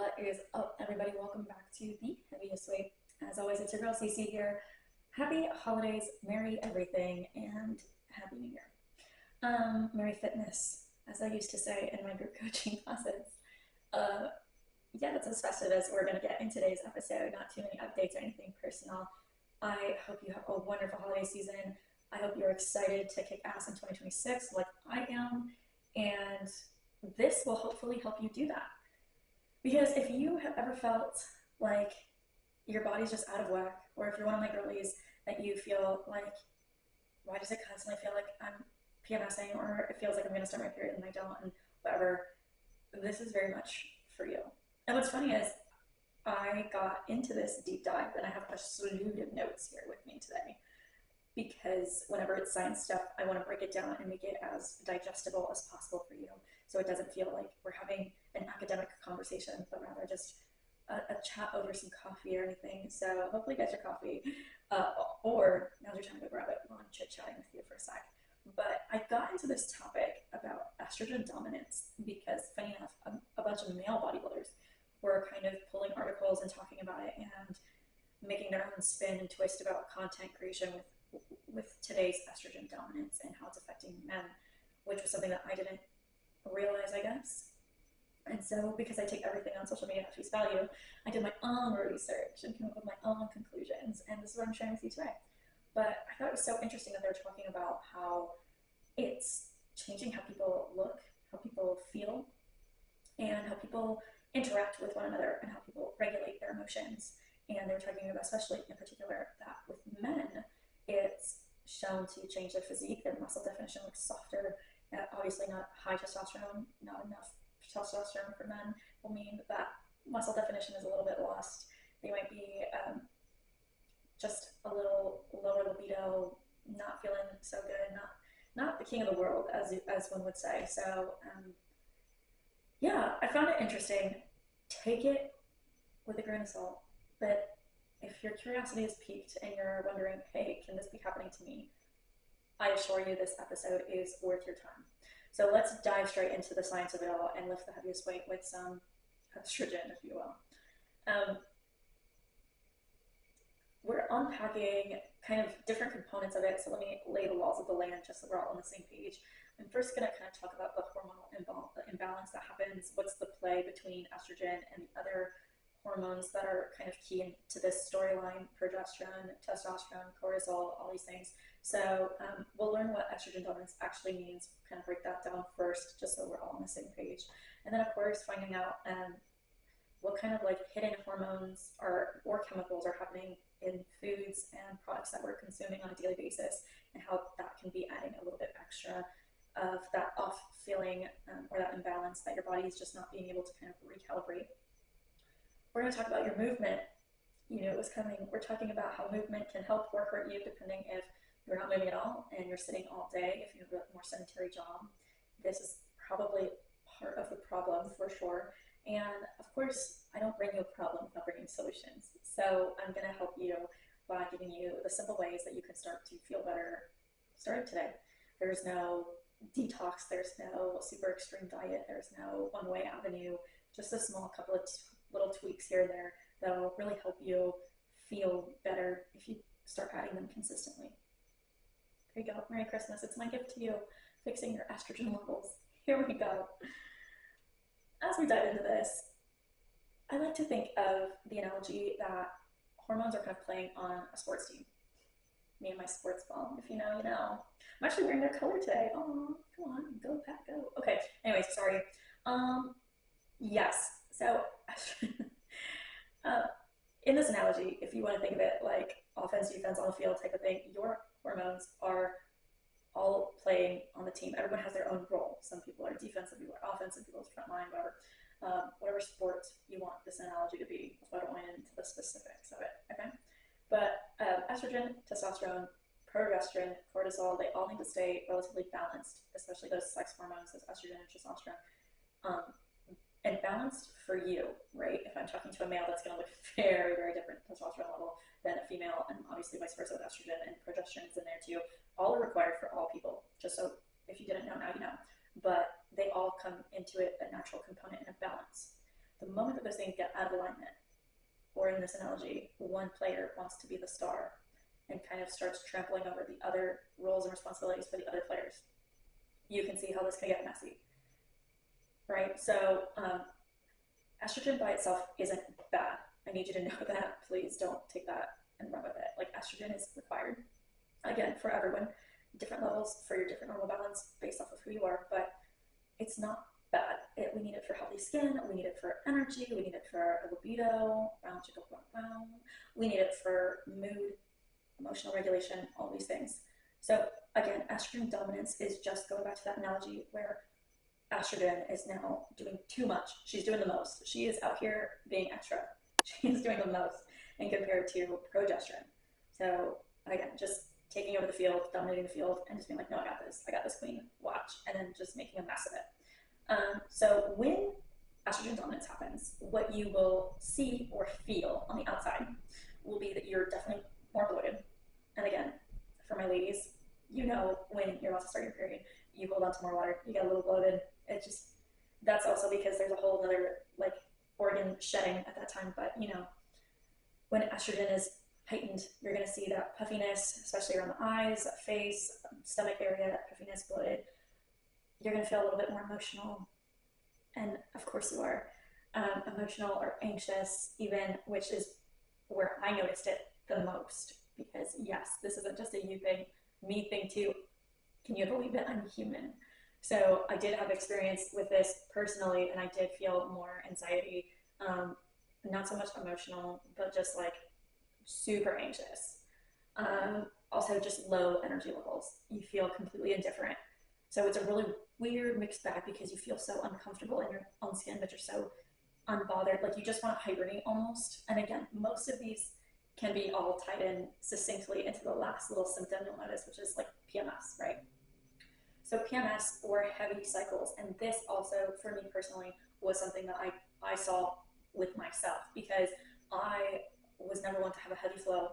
What is up, everybody? Welcome back to the Heaviest Weight. As always, it's your girl Cece here. Happy holidays, merry everything, and happy New Year. Merry fitness, as I used to say in my group coaching classes. Uh, yeah, it's as festive as we're going to get in today's episode. Not too many updates or anything personal. I hope you have a wonderful holiday season. I hope you're excited to kick ass in 2026 like I am. And this will hopefully help you do that. Because if you have ever felt like your body's just out of whack, or if you're one of my girlies that you feel like, why does it constantly feel like I'm PMSing, or it feels like I'm going to start my period and I don't, and whatever, this is very much for you. And what's funny is I got into this deep dive, and I have a slew of notes here with me today because whenever it's science stuff, I want to break it down and make it as digestible as possible for you so it doesn't feel like we're having an academic conversation, but rather just a chat over some coffee or anything. So hopefully get your coffee, or now's your time to grab it while I'm chit-chatting with you for a sec. But I got into this topic about estrogen dominance because, funny enough, a bunch of male bodybuilders were kind of pulling articles and talking about it and making their own spin and twist about content creation with today's estrogen dominance and how it's affecting men, which was something that I didn't realize, I guess. And so, because I take everything on social media at face value, I did my own research and came up with my own conclusions, and this is what I'm sharing with you today. But I thought it was so interesting that they were talking about how it's changing how people look, how people feel, and how people interact with one another, and how people regulate their emotions. And they were talking about, especially in particular, that with men, it's shown to change their physique. Their muscle definition looks softer. Obviously, not high testosterone, not enough testosterone for men will mean that muscle definition is a little bit lost. They might be just a little lower libido, not feeling so good, not the king of the world, as one would say. So yeah, I found it interesting. Take it with a grain of salt, but if your curiosity is piqued and you're wondering, hey, can this be happening to me? I assure you this episode is worth your time. So let's dive straight into the science of it all and lift the heaviest weight with some estrogen, if you will. We're unpacking kind of different components of it, so let me lay the laws of the land just so we're all on the same page. I'm first going to kind of talk about the hormonal imbalance that happens, what's the play between estrogen and the other hormones that are kind of key into this storyline: progesterone, testosterone, cortisol, all these things. So we'll learn what estrogen dominance actually means, kind of break that down first, just so we're all on the same page. And then, of course, finding out what kind of like hidden hormones or chemicals are happening in foods and products that we're consuming on a daily basis, and how that can be adding a little bit extra of that off feeling, or that imbalance that your body is just not being able to kind of recalibrate. We're going to talk about your movement. You knew it was coming. We're talking about how movement can help or hurt you depending if you're not moving at all and you're sitting all day. If you have a more sedentary job, this is probably part of the problem for sure. And of course, I don't bring you a problem without bringing solutions. So I'm going to help you by giving you the simple ways that you can start to feel better starting today. There's no detox, there's no super extreme diet, there's no one-way avenue, just a small couple of little tweaks here and there that will really help you feel better if you start adding them consistently. There you go. Merry Christmas. It's my gift to you, fixing your estrogen levels. Here we go. As we dive into this, I like to think of the analogy that hormones are kind of playing on a sports team. Me and my sports ball. If you know, you know. I'm actually wearing their color today. Oh, come on, go Pat, go. Okay. Anyways, sorry. Yes. So, in this analogy, if you want to think of it like offense, defense on the field type of thing, your hormones are all playing on the team. Everyone has their own role. Some people are defense, some people are offense, some people are front line, whatever. Whatever sport you want this analogy to be. That's why I don't want into the specifics of it. Okay. But estrogen, testosterone, progesterone, cortisol, they all need to stay relatively balanced, especially those sex hormones, those estrogen and testosterone. And balanced for you, right? If I'm talking to a male, that's going to look very, very different testosterone level than a female, and obviously vice versa with estrogen, and progesterone is in there too. All are required for all people, just so if you didn't know, now you know. But they all come into it a natural component and a balance. the moment that those things get out of alignment, or in this analogy, one player wants to be the star and kind of starts trampling over the other roles and responsibilities for the other players, you can see how this can get messy, right? So estrogen by itself isn't bad. I need you to know that. Please don't take that and run with it. Like, estrogen is required, again, for everyone, different levels for your different hormonal balance based off of who you are, but it's not bad. We need it for healthy skin, we need it for energy, we need it for libido, we need it for mood, emotional regulation, all these things. So again, estrogen dominance is just going back to that analogy where estrogen is now doing too much. She's doing the most. She is out here being extra. She is doing the most in compared to progesterone. So again, just taking over the field, dominating the field, and just being like, no, I got this queen, watch, and then just making a mess of it. So when estrogen dominance happens, what you will see or feel on the outside will be that you're definitely more bloated. And again, for my ladies, you know, when you're about to start your period, you hold on to more water, you get a little bloated. It just, that's also because there's a whole other like organ shedding at that time. But you know, when estrogen is heightened, you're going to see that puffiness, especially around the eyes, face, stomach area, that puffiness, bloated. You're going to feel a little bit more emotional. And of course you are emotional or anxious even, which is where I noticed it the most, because yes, this isn't just a you thing, me thing too. Can you believe it? I'm human. So I did have experience with this personally, and I did feel more anxiety, not so much emotional, but just like super anxious. Also just low energy levels. You feel completely indifferent. So it's a really weird mixed bag because you feel so uncomfortable in your own skin, but you're so unbothered. Like, you just want to hibernate almost. And again, most of these can be all tied in succinctly into the last little symptom you'll notice, which is like PMS, right? So PMS, or heavy cycles, and this also for me personally was something that I saw with myself, because I was never one to have a heavy flow.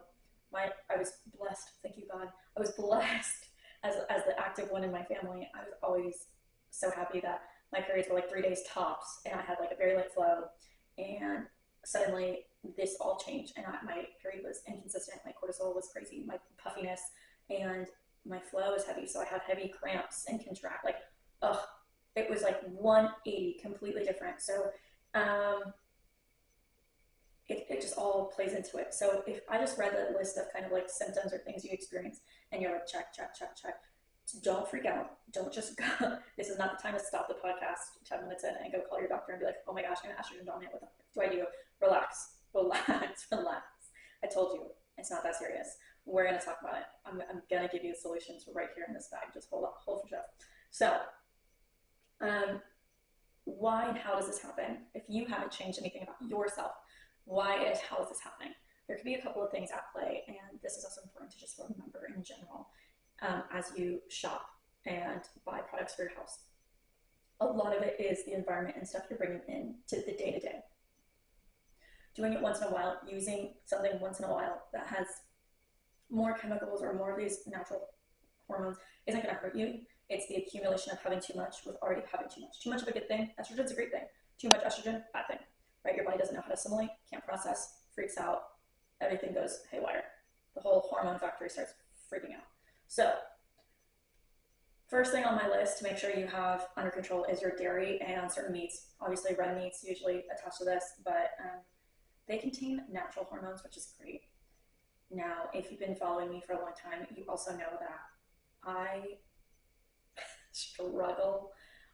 I was blessed, thank you God, I was blessed as the active one in my family. I was always so happy that my periods were like 3 days tops, and I had like a very light flow, and suddenly this all changed, and my period was inconsistent, my cortisol was crazy, my puffiness, and my flow was heavy, so I had heavy cramps and contract, like, it was like 180, completely different. So it just all plays into it. So if I just read the list of kind of like symptoms or things you experience, and you're like, check, check, check, check, don't freak out. Don't just go. This is not the time to stop the podcast 10 minutes in and go call your doctor and be like, oh my gosh, I'm estrogen dominant. What the do I do? Relax, relax, relax. I told you, it's not that serious. We're going to talk about it. I'm going to give you the solutions right here in this bag. Just hold for show. So, why and how does this happen? If you haven't changed anything about yourself, why and how is this happening? There could be a couple of things at play, and this is also important to just remember in general as you shop and buy products for your house. A lot of it is the environment and stuff you're bringing in to the day-to-day. Doing it once in a while, using something once in a while that has more chemicals or more of these natural hormones isn't going to hurt you. It's the accumulation of having too much with already having too much. Too much of a good thing. Estrogen's a great thing. Too much estrogen, bad thing. Right? Your body doesn't know how to assimilate, can't process, freaks out, everything goes haywire. The whole hormone factory starts freaking out. So, first thing on my list to make sure you have under control is your dairy and certain meats. Obviously, red meats usually attached to this, but they contain natural hormones, which is great. Now, if you've been following me for a long time, you also know that I struggle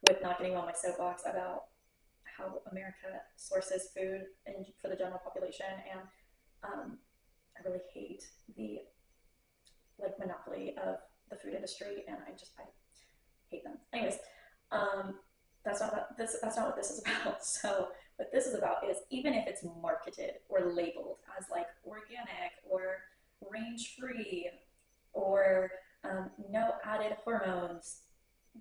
with not getting on my soapbox about how America sources food for the general population, and I really hate the monopoly of the food industry, and I hate them. Anyways, that's not what this is about. So what this is about is, even if it's marketed or labeled as like organic or range free or no added hormones,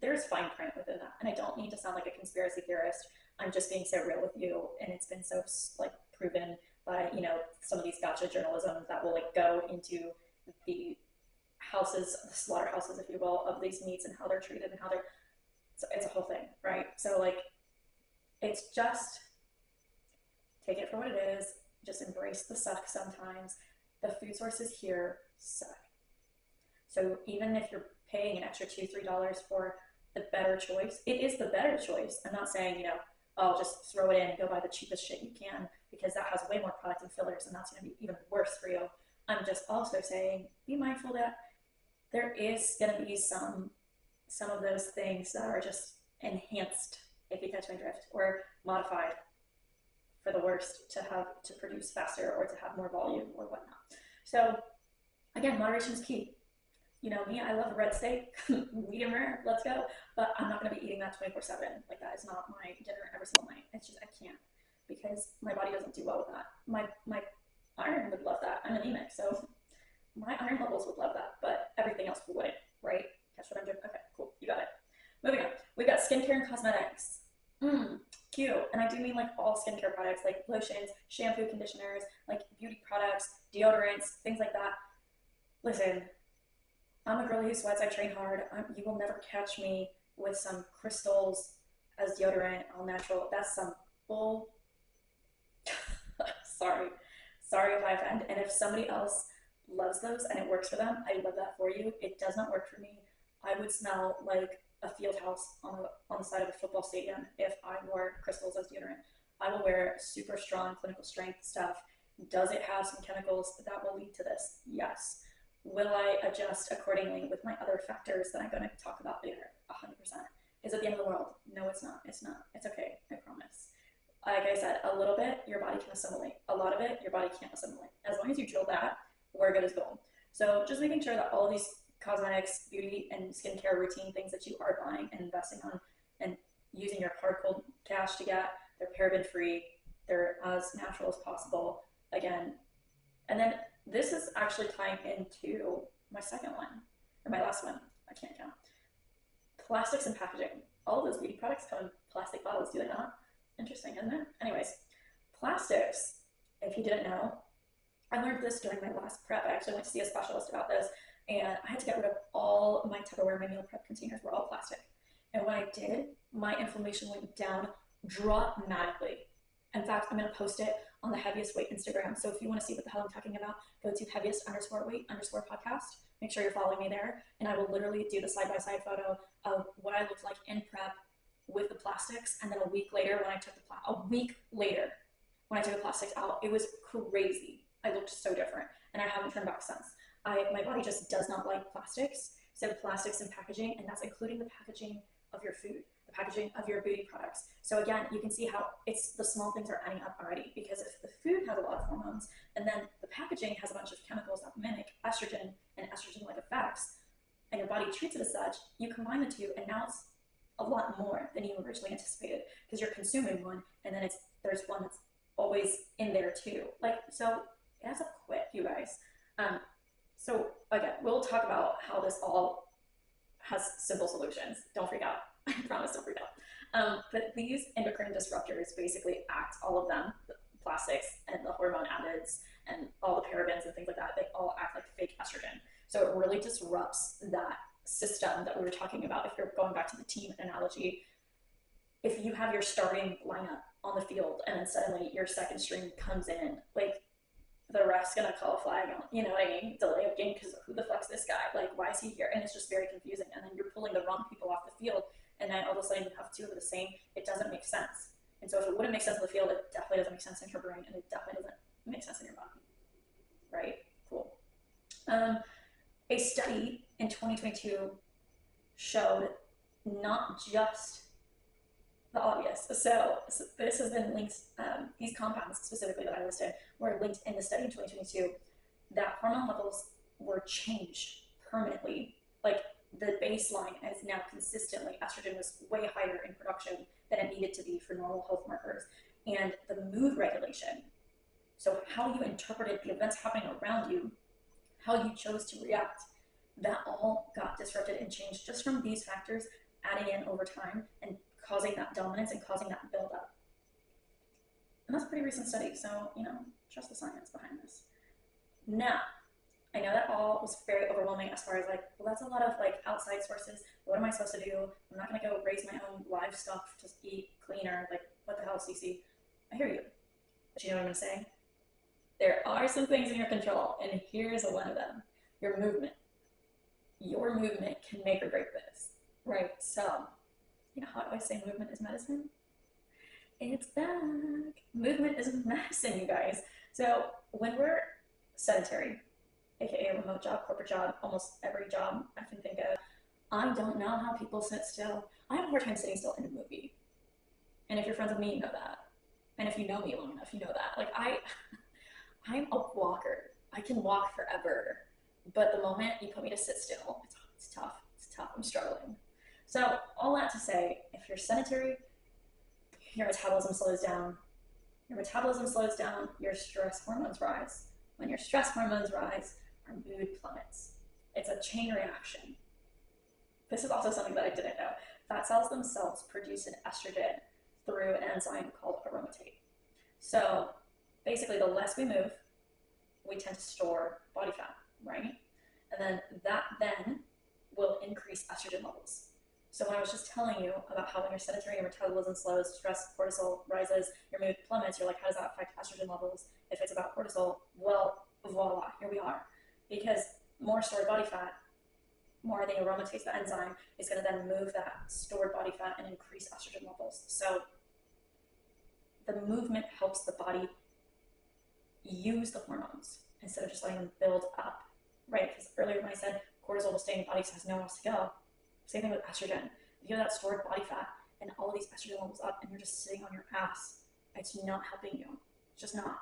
there's fine print within that. And I don't need to sound like a conspiracy theorist. I'm just being so real with you, and it's been so like proven by, you know, some of these gotcha journalism that will like go into the houses, the slaughterhouses, if you will, of these meats and how they're treated and how they're, so it's a whole thing, right? So like, it's just take it for what it is, just embrace the suck sometimes. The food sources here suck. So even if you're paying an extra $2, $3 for the better choice, it is the better choice. I'm not saying, oh, just throw it in and go buy the cheapest shit you can, because that has way more product and fillers and that's going to be even worse for you. I'm just also saying be mindful that there is going to be some of those things that are just enhanced, if you catch my drift, or modified for the worst to have to produce faster or to have more volume or whatnot. So again, moderation is key. You know me, I love a red steak, medium rare, let's go. But I'm not going to be eating that 24/7. Like, that is not my dinner every single night. It's just, I can't, because my body doesn't do well with that. My iron would love that. I'm anemic, so my iron levels would love that, but everything else wouldn't, right? Catch what I'm doing? Okay, cool, you got it. Moving on, we got skincare and cosmetics. Cute. And I do mean like all skincare products, like lotions, shampoo, conditioners, like beauty products, deodorants, things like that. Listen, I'm a girl who sweats. I train hard. You will never catch me with some crystals as deodorant, all natural. That's some bull. Sorry. Sorry if I offend. And if somebody else loves those and it works for them, I love that for you. It does not work for me. I would smell like a field house on the side of a football stadium if I wore crystals as deodorant. I will wear super strong clinical strength stuff. Does it have some chemicals that will lead to this? Yes. Will I adjust accordingly with my other factors that I'm going to talk about later? 100%. Is it the end of the world? No, it's not. It's not. It's okay. I promise. Like I said, a little bit your body can assimilate. A lot of it your body can't assimilate. As long as you drill that, we're good as gold. So just making sure that all these cosmetics, beauty, and skincare routine things that you are buying and investing on and using your hard cold cash to get, they're paraben free, they're as natural as possible. Again, and then this is actually tying into my second one, or my last one. I can't count. Plastics and packaging. All of those beauty products come in plastic bottles, do they not? Interesting, isn't it? Anyways, plastics, if you didn't know, I learned this during my last prep. I actually went to see a specialist about this, and I had to get rid of all my Tupperware. My meal prep containers were all plastic. And when I did, my inflammation went down dramatically. In fact, I'm going to post it on the Heaviest Weight Instagram. So if you want to see what the hell I'm talking about, go to heaviest_weight_podcast. Make sure you're following me there. And I will literally do the side-by-side photo of what I looked like in prep with the plastics. And then a week later when I took the plastics out, it was crazy. I looked so different. And I haven't turned back since. My body just does not like plastics. So plastics and packaging, and that's including the packaging of your food, the packaging of your beauty products. So again, you can see how it's the small things are adding up already, because if the food has a lot of hormones and then the packaging has a bunch of chemicals that mimic estrogen and estrogen-like effects, and your body treats it as such, you combine the two and now it's a lot more than you originally anticipated, because you're consuming one and then there's one that's always in there too. So it adds up quick, you guys. So again, we'll talk about how this all has simple solutions. Don't freak out. I promise, don't freak out. But these endocrine disruptors basically act, all of them, the plastics and the hormone additives and all the parabens and things like that, they all act like fake estrogen. So it really disrupts that system that we were talking about. If you're going back to the team analogy, if you have your starting lineup on the field and then suddenly your second string comes in, the ref's gonna call a flag on, you know what I mean? Delay of game, because who the fuck's this guy? Why is he here? And it's just very confusing. And then you're pulling the wrong people off the field, and then all of a sudden you have two of the same. It doesn't make sense. And so if it wouldn't make sense in the field, it definitely doesn't make sense in your brain, and it definitely doesn't make sense in your body. Right? Cool. A study in 2022 showed not just the obvious. So this has been linked, these compounds specifically that I listed were linked in the study in 2022, that hormone levels were changed permanently. The baseline is now consistently, estrogen was way higher in production than it needed to be for normal health markers. And the mood regulation, so how you interpreted the events happening around you, how you chose to react, that all got disrupted and changed just from these factors adding in over time and causing that dominance and causing that buildup. And that's a pretty recent study, so, trust the science behind this. Now, I know that all was very overwhelming as far as well, that's a lot of outside sources. What am I supposed to do? I'm not going to go raise my own livestock to eat cleaner. What the hell, Cece? I hear you. But you know what I'm going to say? There are some things in your control, and here's one of them: your movement. Your movement can make or break this, right? So, you know how I always say movement is medicine? It's back. Movement is medicine, you guys. So, when we're sedentary, aka a remote job, corporate job, almost every job I can think of, I don't know how people sit still. I have a hard time sitting still in a movie. And if you're friends with me, you know that. And if you know me long enough, you know that. Like I'm a walker. I can walk forever. But the moment you put me to sit still, it's tough. It's tough. I'm struggling. So all that to say, if you're sedentary, your metabolism slows down. Your metabolism slows down, your stress hormones rise. When your stress hormones rise, our mood plummets. It's a chain reaction. This is also something that I didn't know. Fat cells themselves produce an estrogen through an enzyme called aromatase. So basically, the less we move, we tend to store body fat, right? And then that then will increase estrogen levels. So when I was just telling you about how when you're sedentary, your metabolism slows, stress, cortisol rises, your mood plummets, you're like, how does that affect estrogen levels? If it's about cortisol, well, voila, here we are. Because more stored body fat, more the aromatase, the enzyme, is going to then move that stored body fat and increase estrogen levels. So the movement helps the body use the hormones instead of just letting them build up, right? Because earlier when I said cortisol will stay in your body because it has nowhere else to go, same thing with estrogen. If you have that stored body fat and all of these estrogen levels up and you're just sitting on your ass, it's not helping you. It's just not.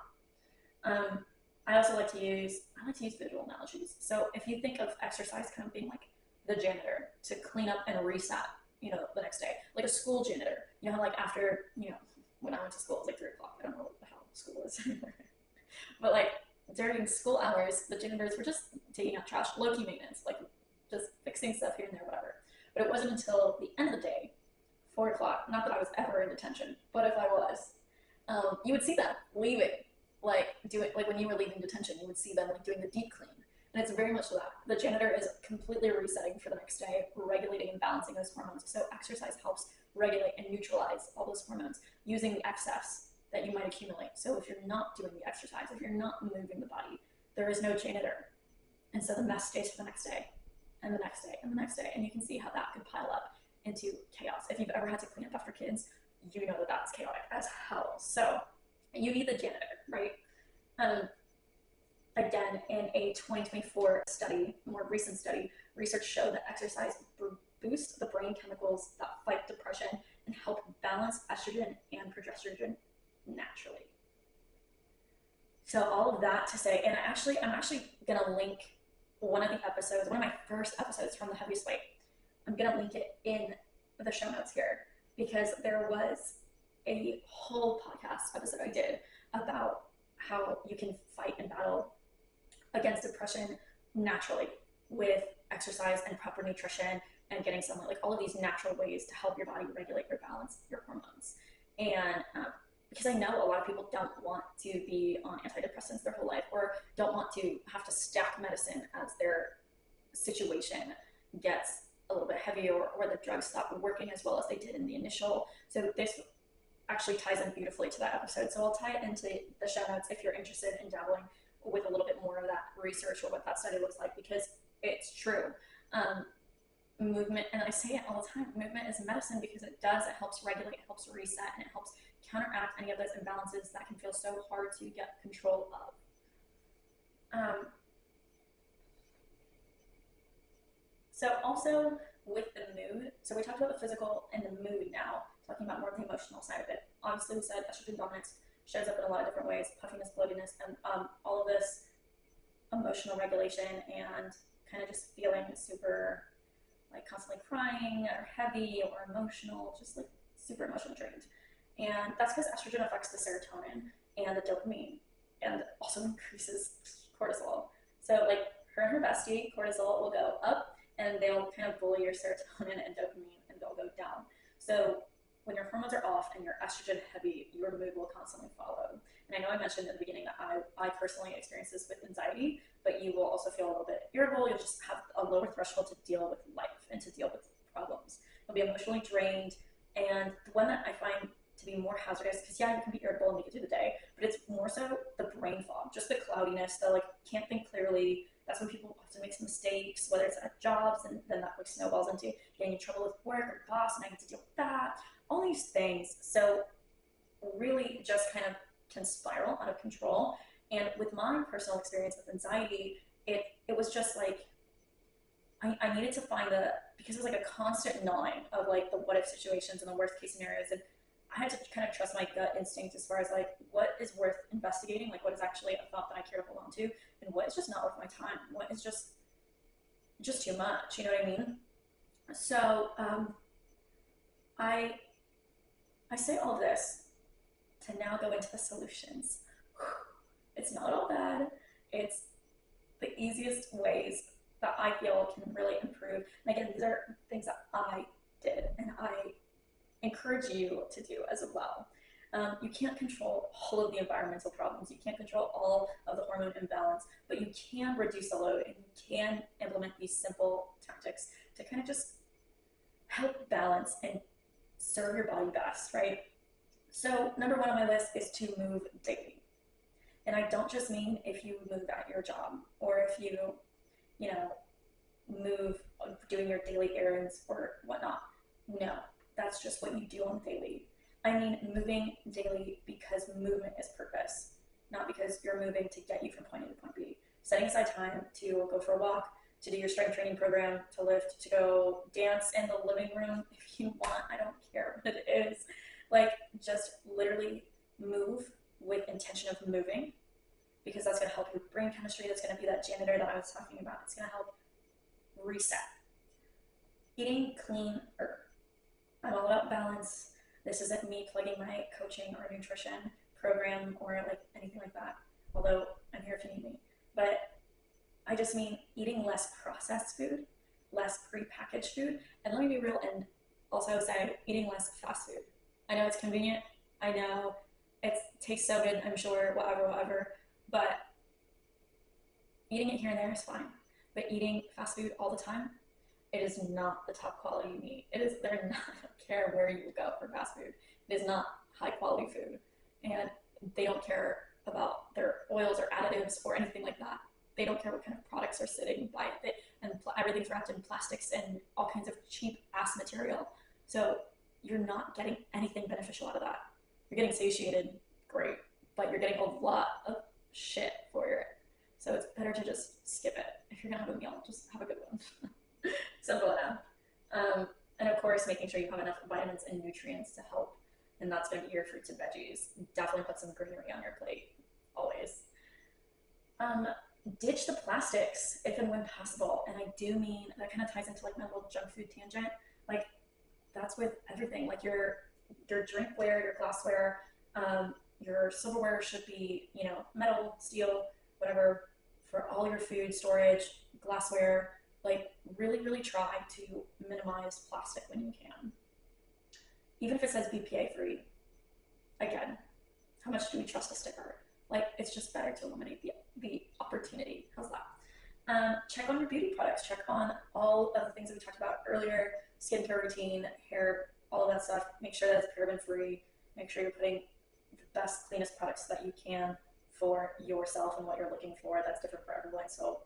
I also like to use visual analogies. So if you think of exercise kind of being like the janitor to clean up and reset, the next day, like a school janitor. You know how like after, when I went to school, it was like 3 o'clock. I don't know what the hell school is anymore. But like during school hours, the janitors were just taking out trash, low-key maintenance, like just fixing stuff here and there, whatever. But it wasn't until the end of the day, 4 o'clock, not that I was ever in detention, but if I was, you would see them leaving, like when you were leaving detention, you would see them like doing the deep clean. And it's very much that. The janitor is completely resetting for the next day, regulating and balancing those hormones. So exercise helps regulate and neutralize all those hormones using the excess that you might accumulate. So if you're not doing the exercise, if you're not moving the body, there is no janitor. And so the mess stays for the next day and the next day and the next day. And you can see how that could pile up into chaos. If you've ever had to clean up after kids, you know that that's chaotic as hell. So you need the janitor, right? Again, in a 2024 study, more recent study, research showed that exercise boosts the brain chemicals that fight depression and help balance estrogen and progesterone naturally. So all of that to say, and I'm actually gonna link one of the episodes, one of my first episodes from the Heaviest Weight. I'm gonna link it in the show notes here because there was a whole podcast episode I did about how you can fight and battle against depression naturally with exercise and proper nutrition and getting sunlight, like all of these natural ways to help your body regulate your balance, your hormones. And because I know a lot of people don't want to be on antidepressants their whole life or don't want to have to stack medicine as their situation gets a little bit heavier or the drugs stop working as well as they did in the initial. So this actually ties in beautifully to that episode. So I'll tie it into the show notes if you're interested in dabbling with a little bit more of that research or what that study looks like, because it's true. Movement, and I say it all the time, movement is medicine because it helps regulate, it helps reset, and it helps counteract any of those imbalances that can feel so hard to get control of. So also with the mood, so we talked about the physical and the mood now, talking about more of the emotional side of it. Obviously we said estrogen dominance shows up in a lot of different ways, puffiness, bloatiness, and all of this emotional regulation and kind of just feeling super like constantly crying or heavy or emotional, just like super emotional drained. And that's because estrogen affects the serotonin and the dopamine and also increases cortisol. So like her and her bestie, cortisol will go up and they'll kind of bully your serotonin and dopamine and they'll go down. So when your hormones are off and you're estrogen heavy, your mood will constantly follow. And I know I mentioned at the beginning that I personally experience this with anxiety, but you will also feel a little bit irritable. You'll just have a lower threshold to deal with life and to deal with problems. You'll be emotionally drained. And the one that I find to be more hazardous, because yeah, you can be irritable and make it through the day, but but it's more so the brain fog, just the cloudiness, the like can't think clearly. That's when people often make mistakes, whether it's at jobs, and then that like snowballs into getting in trouble with work or boss, and I get to deal with that. All these things. So really just kind of can spiral out of control. And with my personal experience with anxiety, it was just like I needed to find because it was like a constant gnawing of like the what if situations and the worst case scenarios. And I had to kind of trust my gut instinct as far as like what is worth investigating, like what is actually a thought that I care to hold on to, and what is just not worth my time, what is just too much, you know what I mean? So I I say all this to now go into the solutions. It's not all bad. It's the easiest ways that I feel can really improve. And again, these are things that I did and I encourage you to do as well. You can't control all of the environmental problems. You can't control all of the hormone imbalance, but you can reduce the load and you can implement these simple tactics to kind of just help balance and serve your body best, right? So number one on my list is to move daily. And I don't just mean if you move at your job or if you know, move doing your daily errands or whatnot. No, that's just what you do on the daily. I mean moving daily because movement is purpose, not because you're moving to get you from point A to point B. Setting aside time to go for a walk, to do your strength training program, to lift, to go dance in the living room if you want. I don't care what it is. Like, just literally move with intention of moving, because that's going to help your brain chemistry. That's going to be that janitor that I was talking about. It's going to help reset. Eating clean herb. I'm all about balance. This isn't me plugging my coaching or nutrition program or like anything like that, although I'm here if you need me. But I just mean eating less processed food, less prepackaged food, and let me be real and also say eating less fast food. I know it's convenient. I know it tastes so good, I'm sure, whatever, but eating it here and there is fine. But eating fast food all the time, it is not the top quality meat. They're not, I don't care where you go for fast food. It is not high quality food. And they don't care about their oils or additives or anything like that. They don't care what kind of products are sitting by it. And everything's wrapped in plastics and all kinds of cheap ass material. So you're not getting anything beneficial out of that. You're getting satiated, great, but you're getting a lot of shit for it. So it's better to just skip it. If you're gonna have a meal, just have a good one. Simple enough. And of course, making sure you have enough vitamins and nutrients to help. And that's going to be your fruits and veggies. Definitely put some greenery on your plate, always. Ditch the plastics if and when possible. And I do mean, that kind of ties into like my little junk food tangent. Like, that's with everything. Like your drinkware, your glassware, your silverware should be, metal, steel, whatever, for all your food storage, glassware. Like, really, really try to minimize plastic when you can. Even if it says BPA free, again, how much do we trust a sticker? Like, it's just better to eliminate the opportunity. How's that? Check on your beauty products. Check on all of the things that we talked about earlier, skincare routine, hair, all of that stuff. Make sure that it's paraben free. Make sure you're putting the best, cleanest products that you can for yourself and what you're looking for. That's different for everyone, so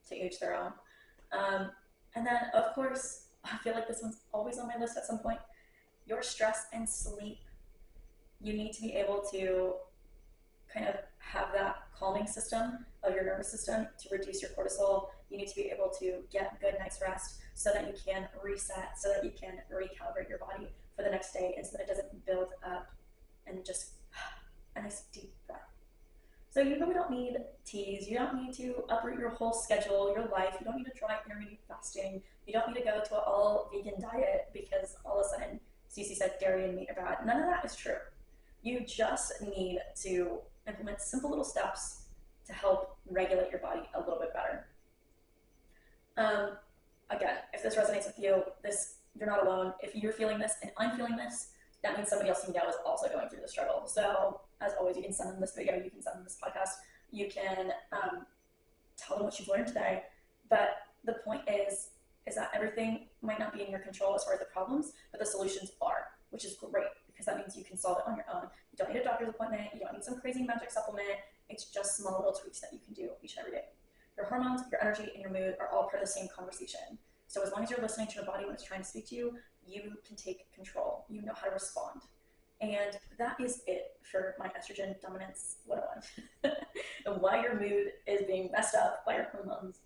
to each their own. And then, of course, I feel like this one's always on my list at some point, your stress and sleep. You need to be able to kind of have that calming system of your nervous system to reduce your cortisol. You need to be able to get a good night's rest so that you can reset, so that you can recalibrate your body for the next day, and so that it doesn't build up and just a nice deep breath. So you really don't need teas. You don't need to uproot your whole schedule, your life. You don't need to try intermittent fasting. You don't need to go to an all vegan diet because all of a sudden Cece said dairy and meat are bad. None of that is true. You just need to implement simple little steps to help regulate your body a little bit better. Again, if this resonates with you, you're not alone. If you're feeling this and I'm feeling this, that means somebody else you know is also going through the struggle. So as always, you can send them this video, you can send them this podcast, you can tell them what you've learned today. But the point is that everything might not be in your control as far as the problems, but the solutions are, which is great because that means you can solve it on your own. You don't need a doctor's appointment. You don't need some crazy magic supplement. It's just small little tweaks that you can do each and every day. Your hormones, your energy, and your mood are all part of the same conversation. So as long as you're listening to your body when it's trying to speak to you, you can take control. You know how to respond. And that is it for my estrogen dominance 101. And why your mood is being messed up by your hormones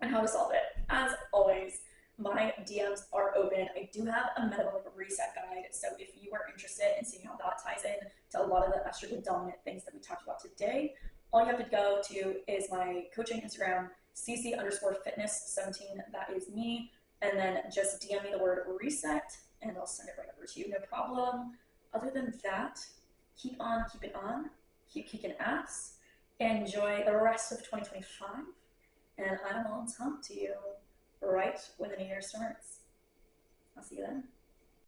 and how to solve it. As always, my DMs are open. I do have a metabolic reset guide, so if you are interested in seeing how that ties in to a lot of the estrogen dominant things that we talked about today, all you have to go to is my coaching Instagram, cc_fitness17. That is me. And then just DM me the word reset and I'll send it right over to you. No problem. Other than that, keep on keeping on, keep kicking ass, enjoy the rest of 2025, and I will talk to you right when the new year starts. I'll see you then.